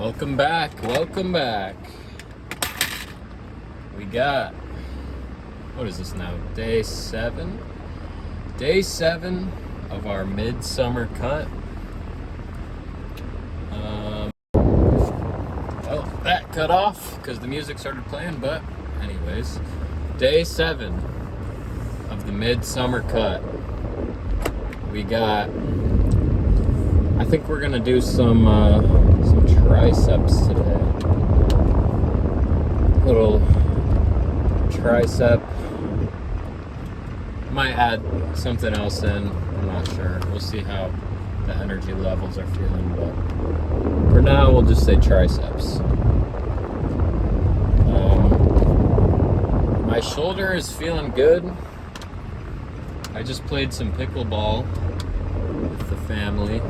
Welcome back. We got, what is this now? Day 7? Day 7 of our midsummer cut. Well, that cut off because the music started playing, but anyways, day 7 of the midsummer cut. We got, I think we're gonna do some triceps today. Little tricep. Might add something else in. I'm not sure. We'll see how the energy levels are feeling, but for now we'll just say triceps. My shoulder is feeling good. I just played some pickleball with the family.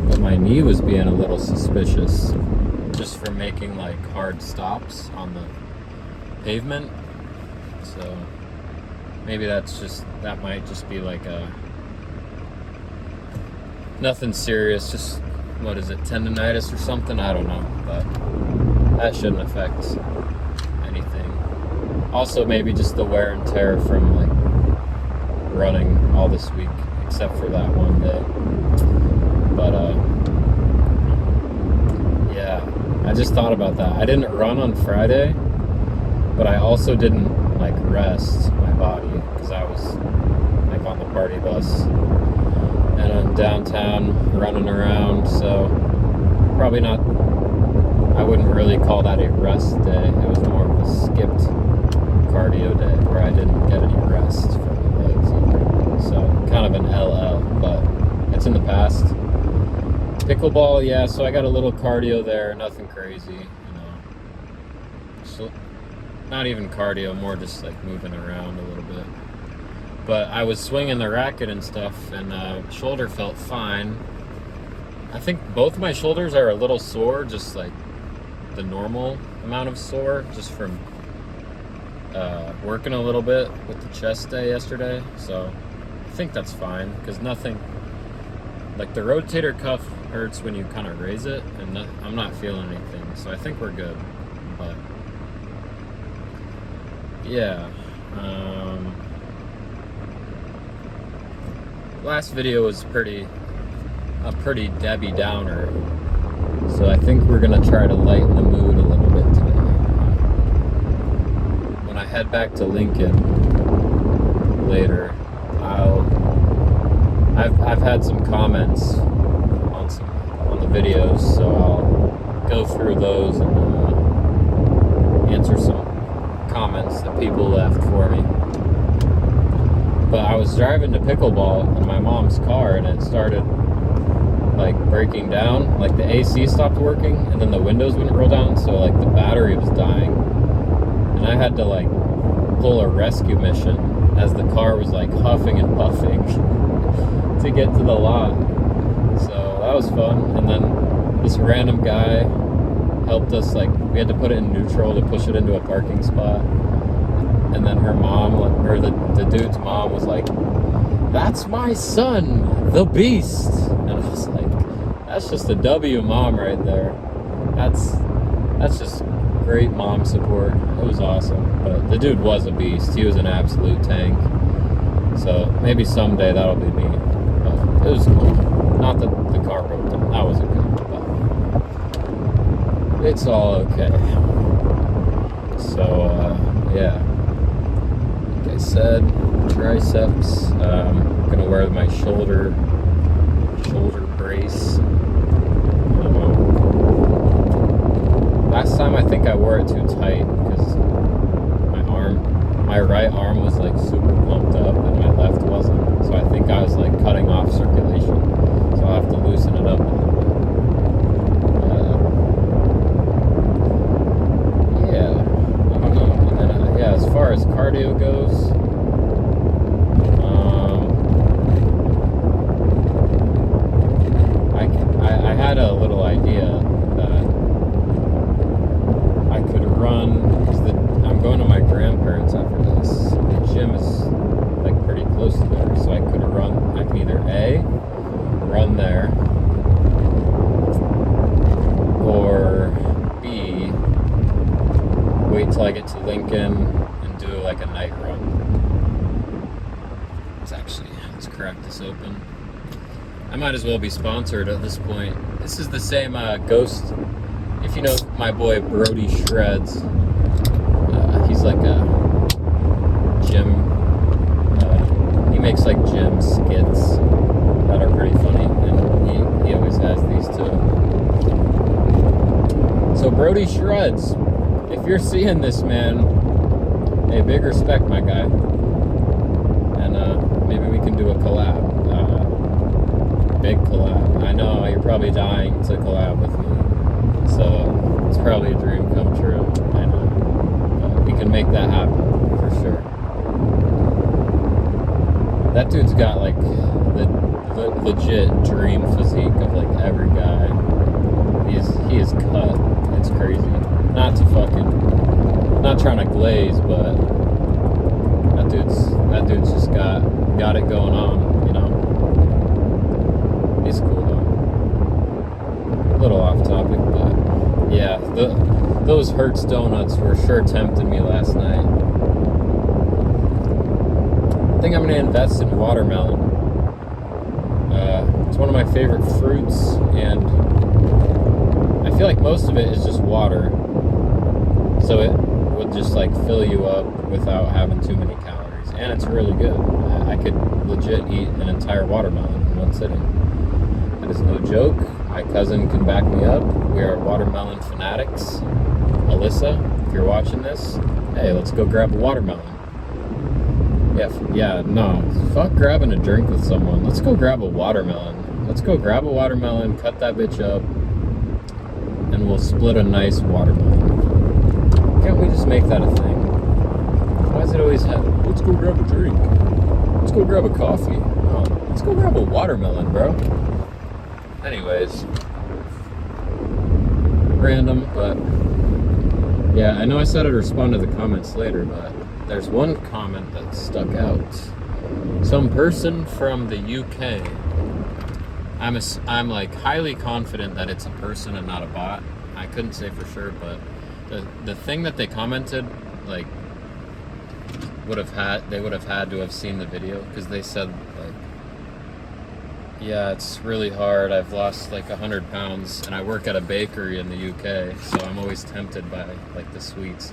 But my knee was being a little suspicious just for making like hard stops on the pavement. So maybe that might just be like nothing serious, just what is it, tendonitis or something? I don't know, but that shouldn't affect anything. Also maybe just the wear and tear from like running all this week, except for that one day. But yeah, I just thought about that. I didn't run on Friday, but I also didn't like rest my body because I was like on the party bus and in downtown running around, so probably not, I wouldn't really call that a rest day. It was more of a skipped cardio day where I didn't get any rest from the legs either. So kind of an LL, but it's in the past. Pickleball, yeah, so I got a little cardio there, nothing crazy, you know. So not even cardio, more just like moving around a little bit. But I was swinging the racket and stuff, and shoulder felt fine. I think both my shoulders are a little sore, just like the normal amount of sore, just from working a little bit with the chest day yesterday. So I think that's fine, because nothing, like the rotator cuff hurts when you kind of raise it, and I'm not feeling anything, so I think we're good. But yeah, last video was a pretty Debbie Downer, so I think we're gonna try to lighten the mood a little bit today. When I head back to Lincoln later, I've had some comments on the videos, so I'll go through those and answer some comments that people left for me. But I was driving to pickleball in my mom's car, and it started like breaking down, like the AC stopped working, and then the windows wouldn't roll down, so like the battery was dying, and I had to like pull a rescue mission as the car was like huffing and puffing to get to the lot. So that was fun. And then this random guy helped us, like we had to put it in neutral to push it into a parking spot. And then her mom, or the dude's mom, was like, "That's my son, the beast." And I was like, that's just a W mom right there. That's just great mom support. It was awesome. But the dude was a beast. He was an absolute tank. So maybe someday that'll be me. But it was cool. Not that the car broke down. That wasn't good. But it's all okay. So yeah. Like I said, triceps. I'm gonna wear my shoulder brace. Last time I think I wore it too tight because my right arm was like super pumped up and my left wasn't. So I think I was like cutting off circulation. So I'll have to loosen it up a little bit. Yeah, I don't know. And then, yeah, as far as cardio goes, I had a little idea that I could run, because I'm going to my grandparents after this. The gym is like pretty close to there, so I could either A, run there, I get to Lincoln and do like a night run. Let's crack this open. I might as well be sponsored at this point. This is the same Ghost. If you know my boy Brody Shreds, he's like a gym. He makes like gym skits that are pretty funny, and he always has these too. So Brody Shreds, if you're seeing this, man, hey, big respect, my guy. And maybe we can do a collab. Big collab. I know you're probably dying to collab with me, so it's probably a dream come true. I know, but we can make that happen for sure. That dude's got like the legit dream physique of like every guy. He is cut. It's crazy. Not trying to glaze, but that dude's just got it going on, you know. He's cool though. A little off topic, but yeah, those Hertz donuts were sure tempting me last night. I think I'm gonna invest in watermelon. It's one of my favorite fruits, and I feel like most of it is just water, so it would just like fill you up without having too many calories, and it's really good. I could legit eat an entire watermelon in one sitting. That is no joke. My cousin can back me up. We are watermelon fanatics. Alyssa, if you're watching this, hey, let's go grab a watermelon. No, fuck grabbing a drink with someone. Let's go grab a watermelon. Let's go grab a watermelon, cut that bitch up, and we'll split a nice watermelon. Can't we just make that a thing? Why does it always have, let's go grab a drink. Let's go grab a coffee. No, let's go grab a watermelon, bro. Anyways. Random, but yeah, I know I said I'd respond to the comments later, but there's one comment that stuck out. Some person from the UK. I'm like highly confident that it's a person and not a bot. I couldn't say for sure, but the thing that they commented, like, they would have had to have seen the video, because they said like, yeah, it's really hard. I've lost like 100 pounds, and I work at a bakery in the UK, so I'm always tempted by like the sweets.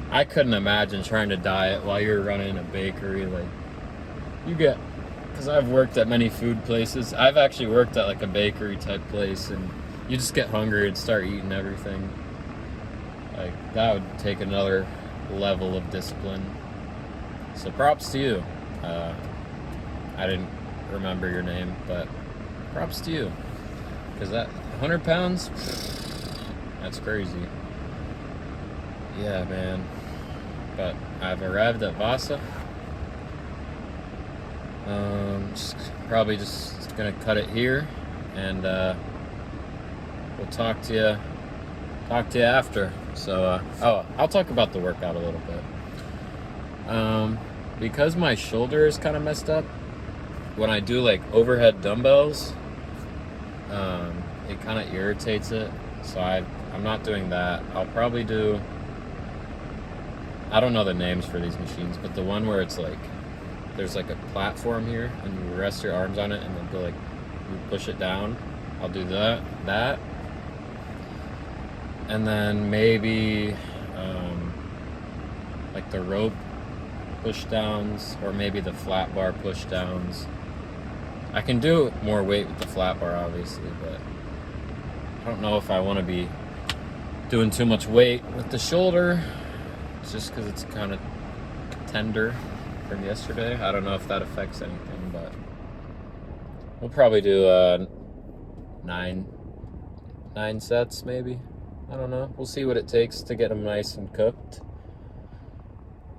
I couldn't imagine trying to diet while you're running a bakery. Like, because I've worked at many food places. I've actually worked at like a bakery type place, and you just get hungry and start eating everything. Like, that would take another level of discipline. So props to you. I didn't remember your name, but props to you. Because that 100 pounds, that's crazy. Yeah, man. But I've arrived at Vasa. Probably just gonna cut it here, and we'll talk to you after. So I'll talk about the workout a little bit. Because my shoulder is kind of messed up, when I do like overhead dumbbells, it kind of irritates it. So I'm not doing that. I'll probably do, I don't know the names for these machines, but the one where it's like, there's like a platform here, and you rest your arms on it, and then go like, you push it down. I'll do that. And then maybe like the rope push downs, or maybe the flat bar push downs. I can do more weight with the flat bar, obviously, but I don't know if I want to be doing too much weight with the shoulder. It's just because it's kind of tender from yesterday. I don't know if that affects anything, but we'll probably do 9 sets maybe. I don't know. We'll see what it takes to get them nice and cooked.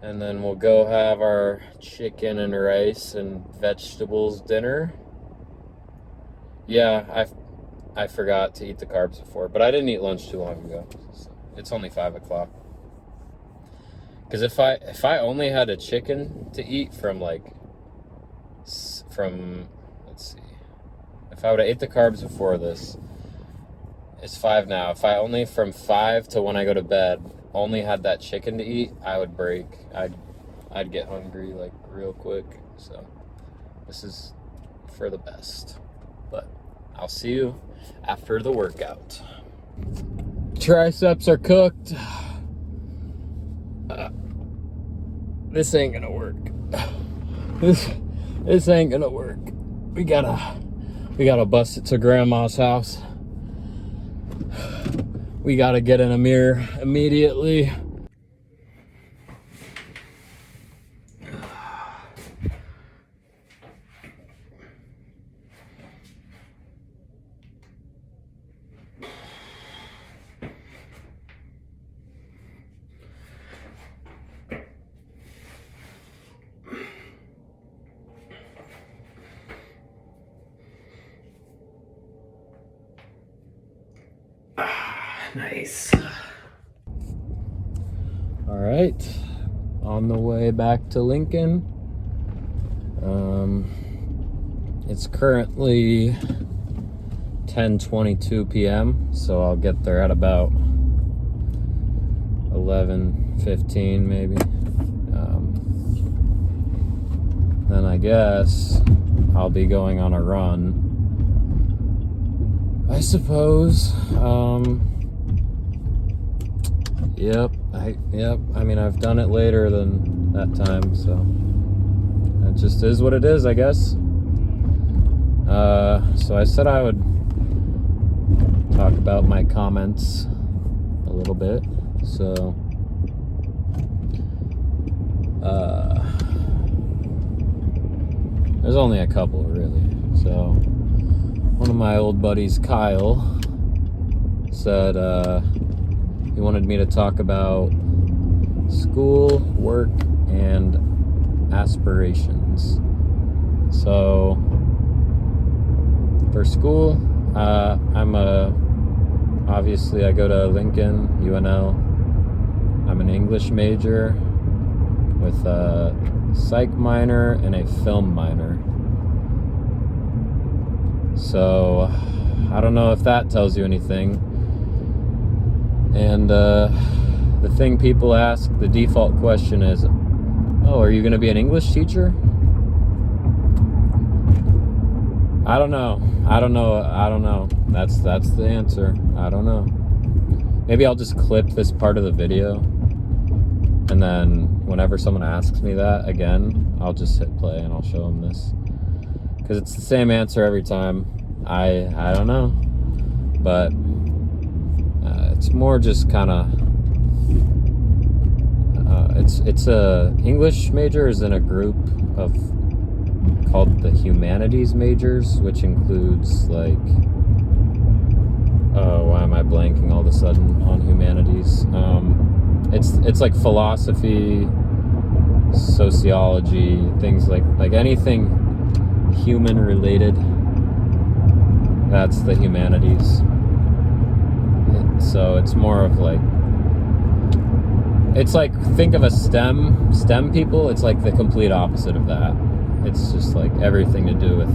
And then we'll go have our chicken and rice and vegetables dinner. Yeah, I forgot to eat the carbs before, but I didn't eat lunch too long ago. It's only 5 o'clock. Because if I only had a chicken to eat let's see, if I would have ate the carbs before this, it's 5 now. If I only from 5 to when I go to bed, only had that chicken to eat, I would break. I'd get hungry like real quick. So this is for the best. But I'll see you after the workout. Triceps are cooked. This ain't gonna work. This ain't gonna work. We gotta bust it to grandma's house. We gotta get in a mirror immediately. Nice. All right, on the way back to Lincoln. It's currently 10:22 p.m. so I'll get there at about 11:15 maybe. Then I guess I'll be going on a run, I suppose. Yep. I mean, I've done it later than that time, so it just is what it is, I guess. So I said I would talk about my comments a little bit. So, there's only a couple, really. So, one of my old buddies, Kyle, said, he wanted me to talk about school, work, and aspirations. So, for school, obviously I go to Lincoln, UNL. I'm an English major with a psych minor and a film minor. So, I don't know if that tells you anything. And the thing people ask, the default question is, oh, are you going to be an English teacher? I don't know. That's the answer. I don't know. Maybe I'll just clip this part of the video, and then whenever someone asks me that again, I'll just hit play and I'll show them this. Because it's the same answer every time. I don't know. But it's more just kind of it's a English major is in a group of called the humanities majors, which includes like why am I blanking all of a sudden on humanities? It's like philosophy, sociology, things like anything human related. That's the humanities. So it's more of like, it's like, think of a STEM people. It's like the complete opposite of that. It's just like everything to do with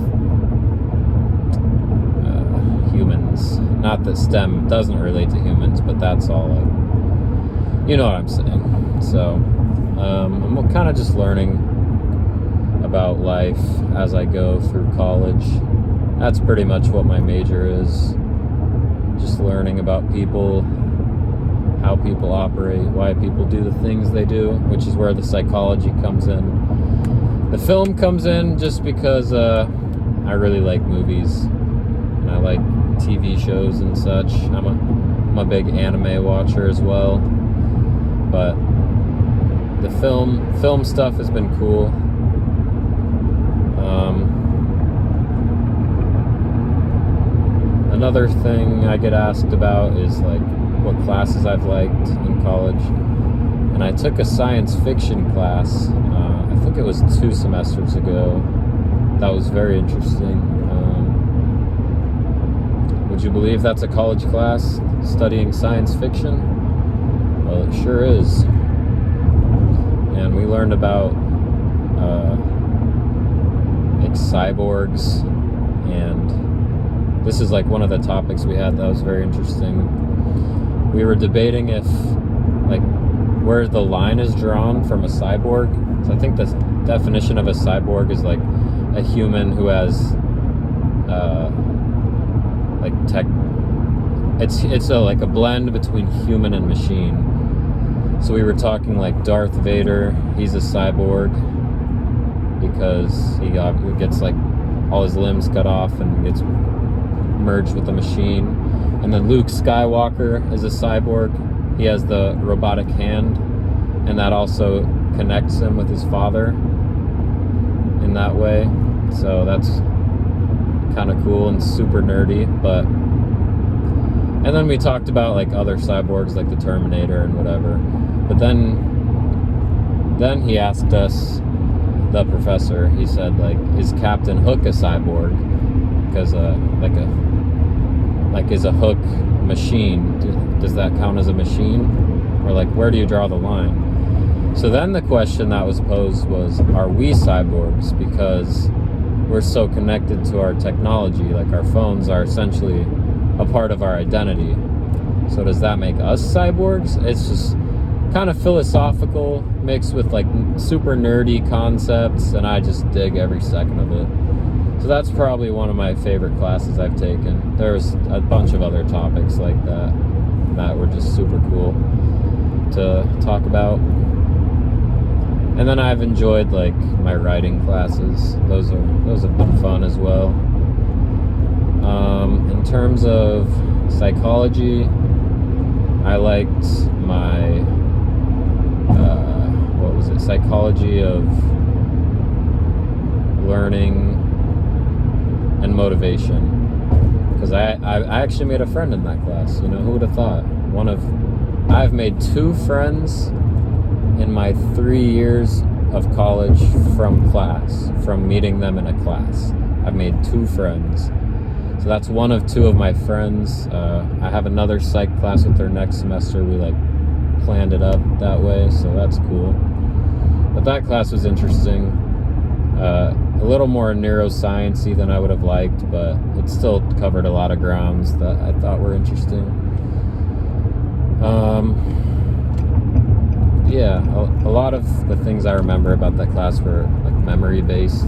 humans. Not that STEM doesn't relate to humans, but that's all like, you know what I'm saying. So I'm kind of just learning about life as I go through college. That's pretty much what my major is. Just learning about people, how people operate, why people do the things they do, which is where the psychology comes in. The film comes in just because I really like movies and I like TV shows and such. I'm a big anime watcher as well, but the film stuff has been cool. Another thing I get asked about is like what classes I've liked in college, and I took a science fiction class. I think it was 2 semesters ago. That was very interesting. Would you believe that's a college class, studying science fiction? Well, it sure is. And we learned about like cyborgs, and this is like one of the topics we had that was very interesting. We were debating if like where the line is drawn from a cyborg. So I think the definition of a cyborg is like a human who has like tech. It's like a blend between human and machine. So we were talking like Darth Vader. He's a cyborg because he gets like all his limbs cut off and gets merged with the machine. And then Luke Skywalker is a cyborg. He has the robotic hand, and that also connects him with his father in that way. So that's kind of cool and super nerdy. And then we talked about like other cyborgs like the Terminator and whatever. But then he asked us, the professor, he said, like, is Captain Hook a cyborg? Because is a hook machine? Does that count as a machine? Or like, where do you draw the line? So then the question that was posed was, are we cyborgs? Because we're so connected to our technology, like our phones are essentially a part of our identity. So does that make us cyborgs? It's just kind of philosophical mixed with like super nerdy concepts, and I just dig every second of it. So that's probably one of my favorite classes I've taken. There's a bunch of other topics like that were just super cool to talk about. And then I've enjoyed like my writing classes. Those have been fun as well. In terms of psychology, I liked my psychology of learning and motivation, because I actually made a friend in that class. You know, who would have thought? I've made 2 friends in my 3 years of college from meeting them in a class. I've made 2 friends. So that's one of 2 of my friends. I have another psych class with her next semester. We like planned it up that way, so that's cool. But that class was interesting. A little more neuroscience-y than I would have liked, but it still covered a lot of grounds that I thought were interesting. Yeah, a lot of the things I remember about that class were like memory-based.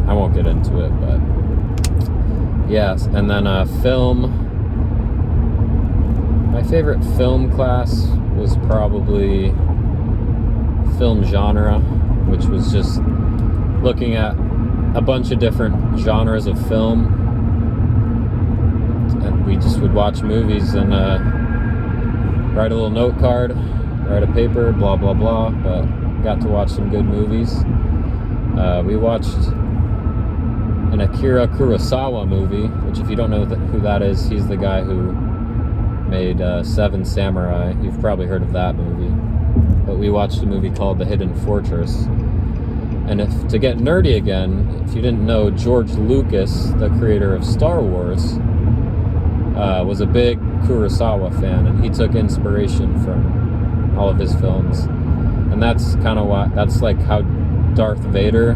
I won't get into it, but yes. And then film. My favorite film class was probably film genre, which was just looking at a bunch of different genres of film, and we just would watch movies and write a little note card, write a paper, blah blah blah, but got to watch some good movies. We watched an Akira Kurosawa movie, which if you don't know who that is, he's the guy who made Seven Samurai. You've probably heard of that movie. But we watched a movie called The Hidden Fortress. And to get nerdy again, if you didn't know, George Lucas, the creator of Star Wars, was a big Kurosawa fan, and he took inspiration from all of his films. And that's kind of that's like how Darth Vader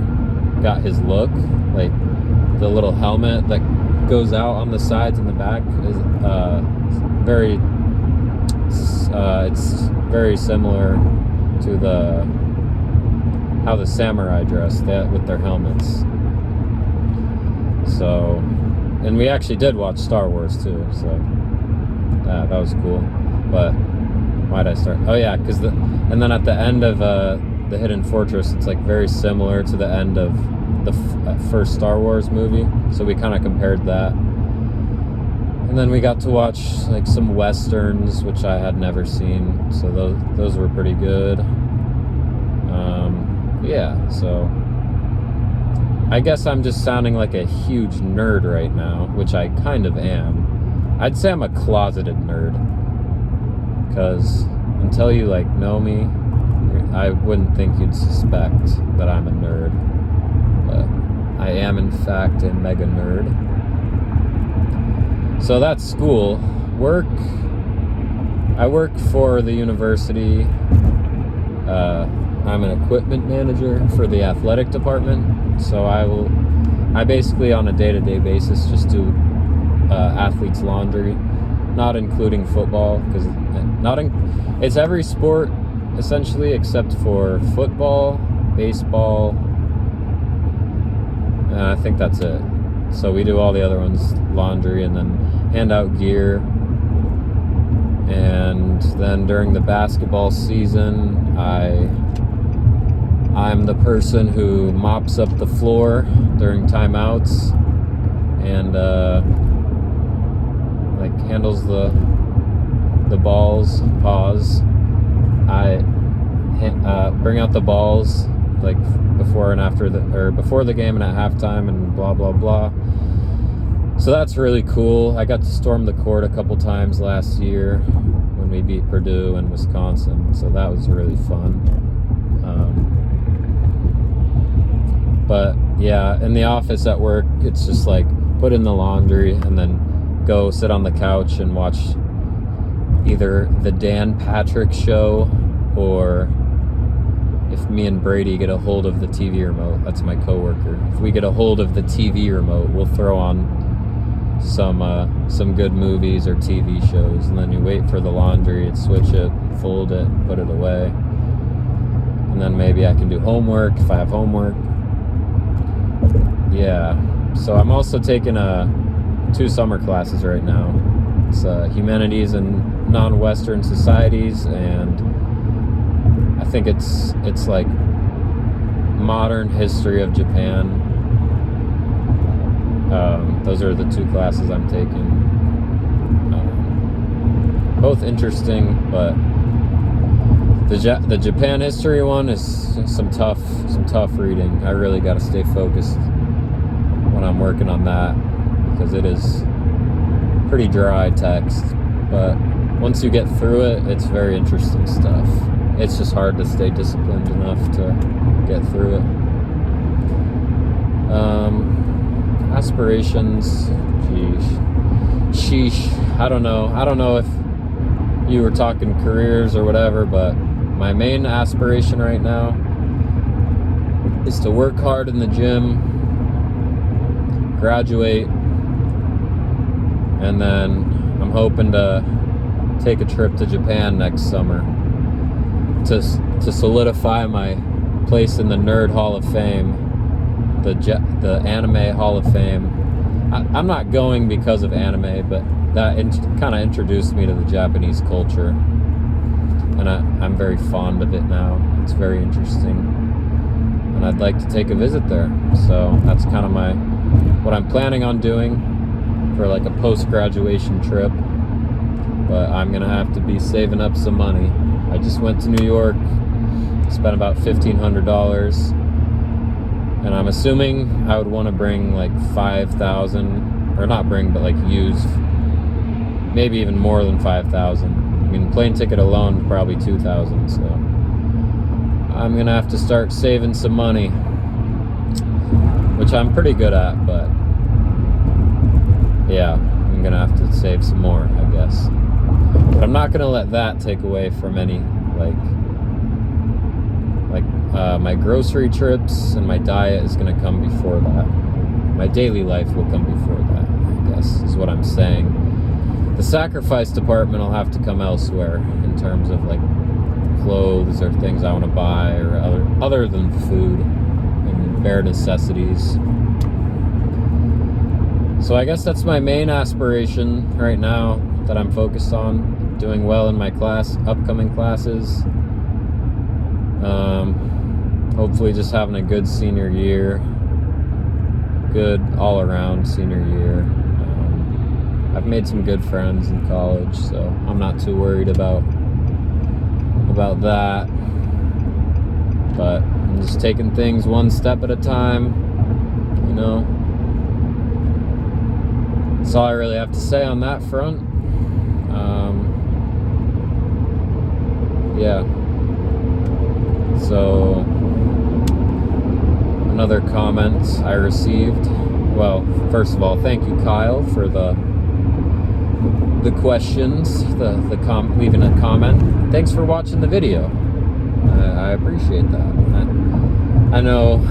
got his look. Like the little helmet that goes out on the sides and the back is it's very similar to how the samurai dress with their helmets. So, and we actually did watch Star Wars too, so that was cool. But why'd I start? Oh yeah, and then at the end of The Hidden Fortress, it's like very similar to the end of the first Star Wars movie, so we kind of compared that. And then we got to watch like some westerns, which I had never seen, so those were pretty good. Yeah, so I guess I'm just sounding like a huge nerd right now, which I kind of am. I'd say I'm a closeted nerd, because until you like know me, I wouldn't think you'd suspect that I'm a nerd, but I am in fact a mega nerd. So that's school. Work. I work for the university. I'm an equipment manager for the athletic department. So I basically on a day-to-day basis just do athletes' laundry. not including football, because it's every sport essentially except for football, baseball, and I think that's it. So we do all the other ones, laundry, and then hand out gear. And then during the basketball season, I'm the person who mops up the floor during timeouts and like handles the balls. I bring out the balls like before and after before the game and at halftime and blah blah blah. So that's really cool. I got to storm the court a couple times last year when we beat Purdue and Wisconsin, so that was really fun. But yeah, in the office at work, it's just like put in the laundry and then go sit on the couch and watch either the Dan Patrick Show, or if me and Brady get a hold of the TV remote, that's my coworker. If we get a hold of the TV remote, we'll throw on some good movies or TV shows, and then you wait for the laundry and switch it, fold it, put it away, and then maybe I can do homework if I have homework. Yeah, so I'm also taking 2 summer classes right now. It's humanities and non-Western societies, and I think it's like modern history of Japan. Those are the 2 classes I'm taking. Both interesting, but the Japan history one is some tough reading. I really got to stay focused when I'm working on that, because it is pretty dry text. But once you get through it, it's very interesting stuff. It's just hard to stay disciplined enough to get through it. Aspirations, sheesh. I don't know if you were talking careers or whatever, but my main aspiration right now is to work hard in the gym, graduate, and then I'm hoping to take a trip to Japan next summer to solidify my place in the Nerd Hall of Fame, the Anime Hall of Fame. I'm not going because of anime, but that kind of introduced me to the Japanese culture, and I'm very fond of it now. It's very interesting, and I'd like to take a visit there. So that's kind of what I'm planning on doing for like a post-graduation trip, but I'm gonna have to be saving up some money. I just went to New York, spent about $1,500, and I'm assuming I would want to bring like 5,000, or not bring, but like use maybe even more than 5,000. I mean, plane ticket alone probably 2,000. So I'm gonna have to start saving some money, which I'm pretty good at, but yeah, I'm gonna have to save some more, I guess. But I'm not gonna let that take away from any my grocery trips, and my diet is gonna come before that. My daily life will come before that, I guess, is what I'm saying. The sacrifice department will have to come elsewhere in terms of like clothes or things I want to buy, or other than food and bare necessities. So I guess that's my main aspiration right now that I'm focused on, doing well in my upcoming classes. Hopefully just having a good senior year, good all-around senior year. I've made some good friends in college, so I'm not too worried about that. But I'm just taking things one step at a time, you know. That's all I really have to say on that front. Yeah. So, another comment I received. Well, first of all, thank you, Kyle, for the questions, leaving a comment. Thanks for watching the video. I appreciate that. I know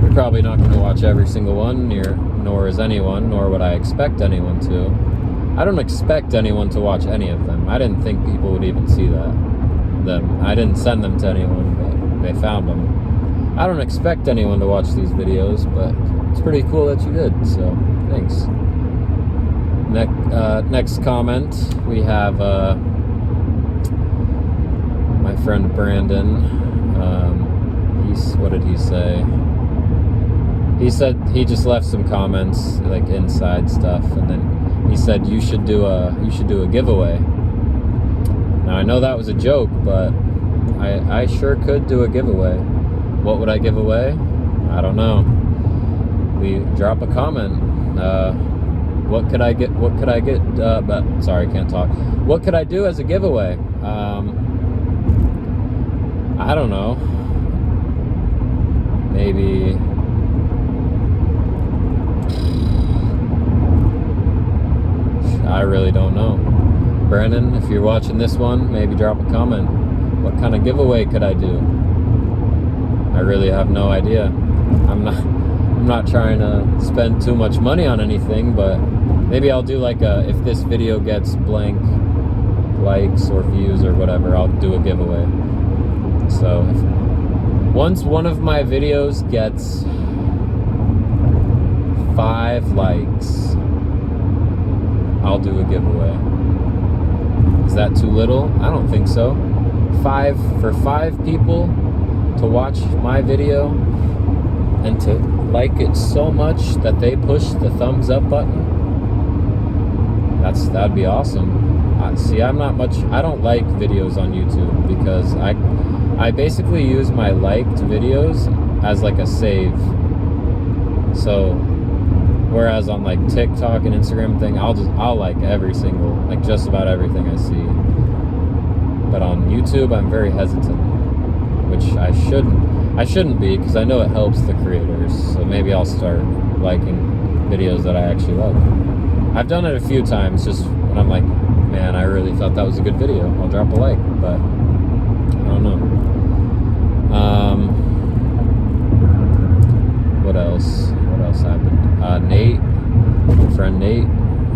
you're probably not going to watch every single one, nor is anyone, nor would I expect anyone to. I don't expect anyone to watch any of them. I didn't think people would even see them. I didn't send them to anyone, but they found them. I don't expect anyone to watch these videos, but it's pretty cool that you did, so thanks. Next comment, we have my friend Brandon. What did he say? He said he just left some comments, like inside stuff, and then he said you should do a giveaway. Now I know that was a joke, but I sure could do a giveaway. What would I give away? I don't know. Drop a comment. What could I get? Sorry, I can't talk. What could I do as a giveaway? I don't know. Maybe. I really don't know. Brandon, if you're watching this one, maybe drop a comment. What kind of giveaway could I do? I really have no idea. I'm not trying to spend too much money on anything, but maybe I'll do like if this video gets blank likes or views or whatever, I'll do a giveaway. So once one of my videos gets 5 likes, I'll do a giveaway. Is that too little? I don't think so. 5 people to watch my video and to like it so much that they push the thumbs up button, that'd be awesome. See, I don't like videos on YouTube because I basically use my liked videos as like a save. So whereas on like TikTok and Instagram thing, I'll like just about everything I see. But on YouTube, I'm very hesitant, which I shouldn't be, because I know it helps the creators. So maybe I'll start liking videos that I actually like. I've done it a few times, just when I'm like, man, I really thought that was a good video. I'll drop a like, but I don't know. What else happened? Nate, my friend Nate,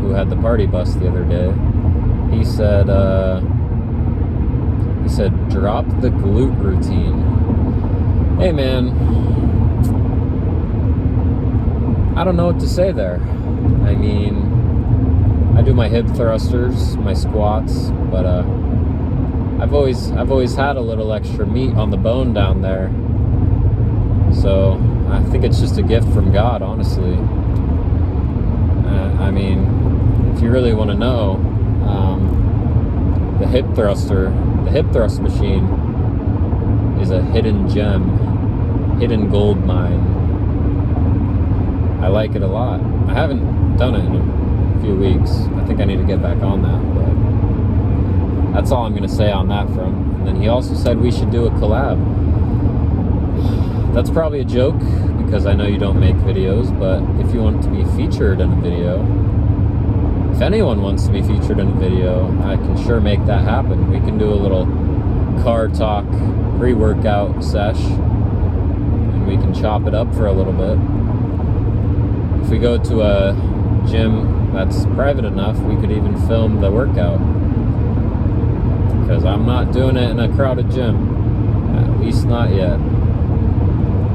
who had the party bus the other day, he said, drop the glute routine. Hey man, I don't know what to say there. I mean, I do my hip thrusters, my squats, but I've always had a little extra meat on the bone down there. So I think it's just a gift from God, honestly. I mean, if you really want to know, the hip thrust machine is a hidden gem, hidden gold mine. I like it a lot. I haven't done it in a few weeks. I think I need to get back on that, but that's all I'm going to say on that front. And then he also said we should do a collab. That's probably a joke, because I know you don't make videos, but if you want to be featured in a video, if anyone wants to be featured in a video, I can sure make that happen. We can do a little car talk pre-workout sesh, and we can chop it up for a little bit. If we go to a gym that's private enough, we could even film the workout, because I'm not doing it in a crowded gym, at least not yet.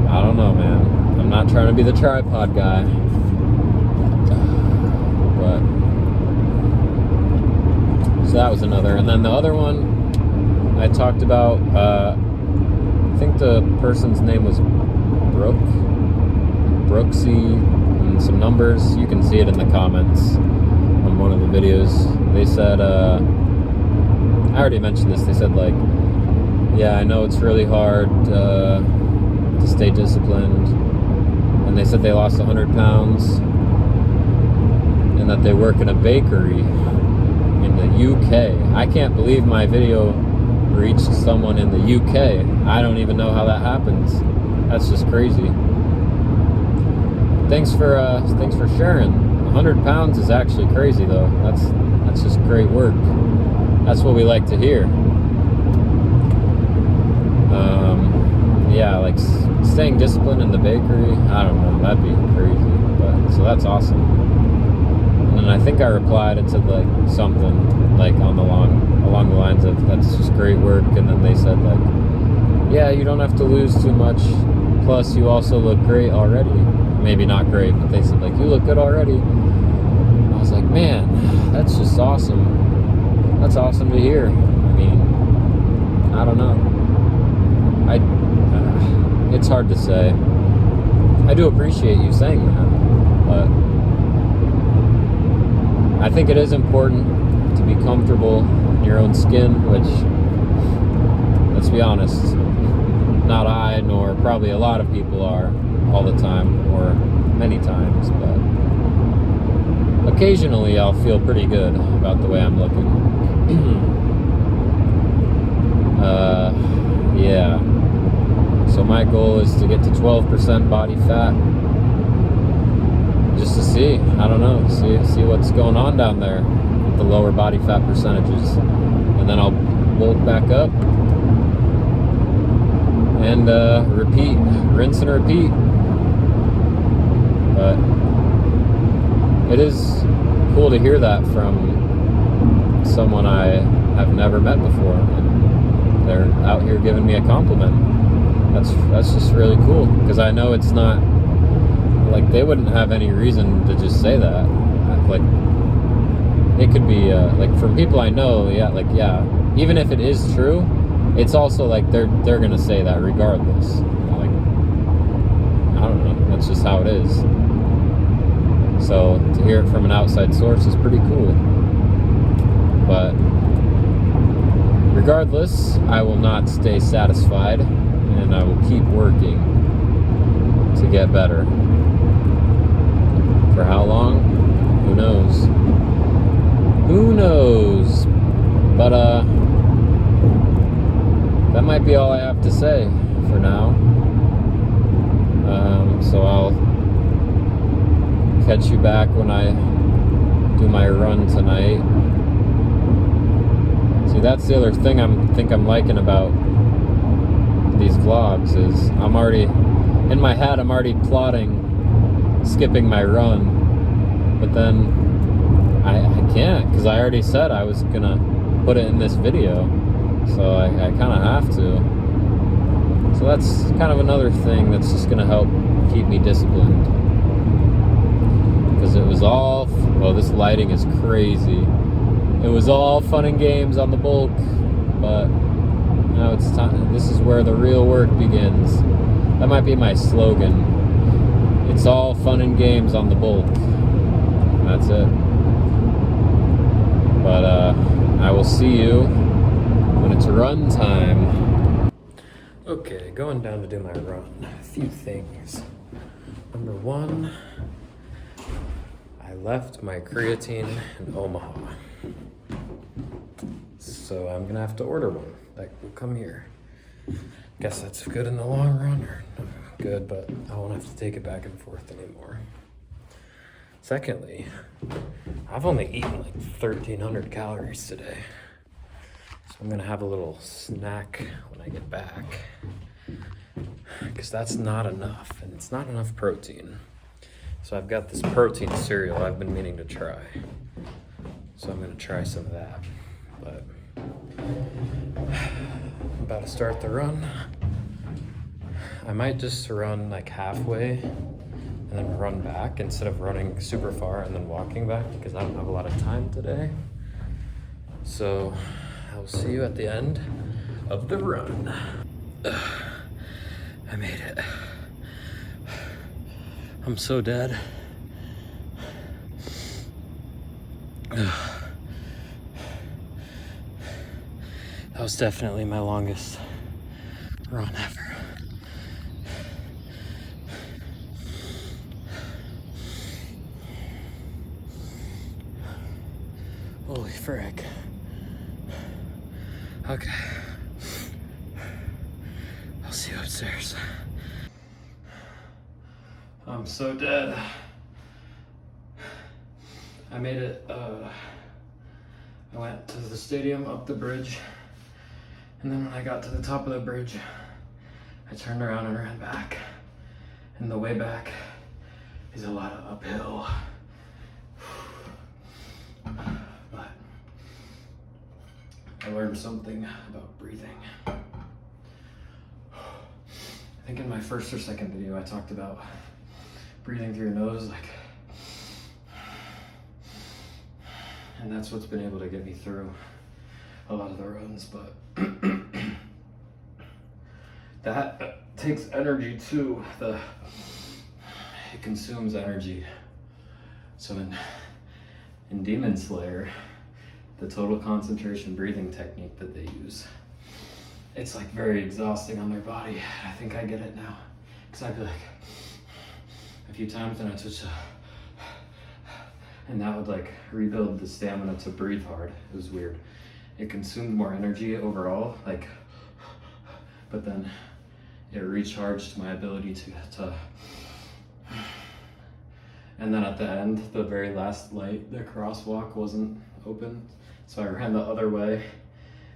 I don't know, man. I'm not trying to be the tripod guy, but so that was another. And then the other one I talked about, I think the person's name was Brooksy, and some numbers. You can see it in the comments on one of the videos. They said, I already mentioned this. They said, like, yeah, I know it's really hard to stay disciplined, and they said they lost 100 pounds, and that they work in a bakery in the UK. I can't believe my video reached someone in the UK. I don't even know how that happens. That's just crazy. Thanks for sharing. 100 pounds is actually crazy, though. That's just great work. That's what we like to hear. Yeah, like staying disciplined in the bakery, I don't know, that'd be crazy. But so that's awesome. And and I think I replied and said like something like along the lines of, that's just great work. And then they said like, yeah, you don't have to lose too much, plus you also look great already. Maybe not great, but they said like, you look good already. I was like, man, that's just awesome. That's awesome to hear. I mean, I don't know. It's hard to say. I do appreciate you saying that, but I think it is important to be comfortable in your own skin, which, let's be honest, not I, nor probably a lot of people are all the time, or many times, but occasionally I'll feel pretty good about the way I'm looking. Yeah. So my goal is to get to 12% body fat. Just to see, I don't know, see what's going on down there with the lower body fat percentages. And then I'll bulk back up and repeat, rinse and repeat. But it is cool to hear that from someone I have never met before. And they're out here giving me a compliment. That's just really cool, because I know it's not like they wouldn't have any reason to just say that. Like, it could be like, from people I know, yeah, even if it is true, it's also like they're gonna say that regardless. Like, I don't know, that's just how it is. So to hear it from an outside source is pretty cool. But regardless, I will not stay satisfied, and I will keep working to get better. For how long? Who knows? Who knows? But that might be all I have to say for now. So I'll catch you back when I do my run tonight. See, that's the other thing I'm liking about these vlogs is I'm already in my head. I'm already plotting skipping my run, but then I can't, because I already said I was gonna put it in this video, so I kind of have to. So that's kind of another thing that's just gonna help keep me disciplined, because it was all, well, this lighting is crazy. It was all fun and games on the bulk, but now it's time. This is where the real work begins. That might be my slogan. It's all fun and games on the bulk. That's it. But I will see you when it's run time. Okay, going down to do my run. A few things. Number one, I left my creatine in Omaha. So I'm gonna have to order one that will come here. Guess that's good in the long run, or good, but I won't have to take it back and forth anymore. Secondly, I've only eaten like 1,300 calories today. So I'm gonna have a little snack when I get back, because that's not enough, and it's not enough protein. So I've got this protein cereal I've been meaning to try. So I'm gonna try some of that. But I'm about to start the run. I might just run like halfway and then run back instead of running super far and then walking back, because I don't have a lot of time today. So I'll see you at the end of the run. I made it. I'm so dead. That was definitely my longest run ever. Holy frick. Okay. I'll see you upstairs. I'm so dead. I made it, I went to the stadium, up the bridge, and then when I got to the top of the bridge, I turned around and ran back. And the way back is a lot of uphill. I learned something about breathing. I think in my first or second video I talked about breathing through your nose, like, and that's what's been able to get me through a lot of the runs, but that takes energy too. It consumes energy. So in Demon Slayer, the total concentration breathing technique that they use, it's like very exhausting on their body. I think I get it now, because I'd be like a few times and I switch to, and that would like rebuild the stamina to breathe hard. It was weird. It consumed more energy overall, like, but then it recharged my ability to and then at the end, the very last light, the crosswalk wasn't open, so I ran the other way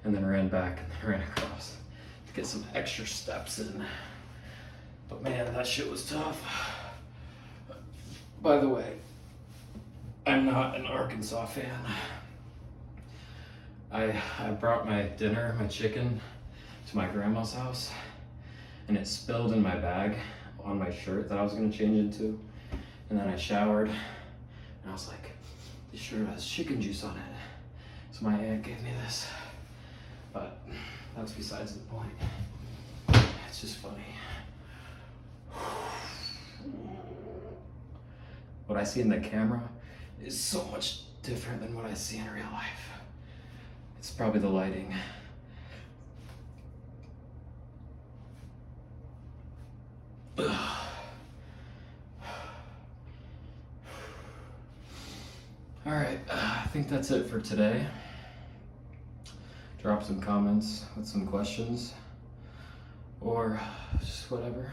and then ran back and then ran across to get some extra steps in. But man, that shit was tough. By the way, I'm not an Arkansas fan. I brought my dinner, my chicken, to my grandma's house, and it spilled in my bag on my shirt that I was gonna change into. And then I showered, and I was like, this shirt has chicken juice on it. So my aunt gave me this, but that's besides the point. It's just funny. What I see in the camera is so much different than what I see in real life. It's probably the lighting. All right, I think that's it for today. Drop some comments with some questions or just whatever.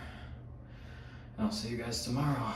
And I'll see you guys tomorrow.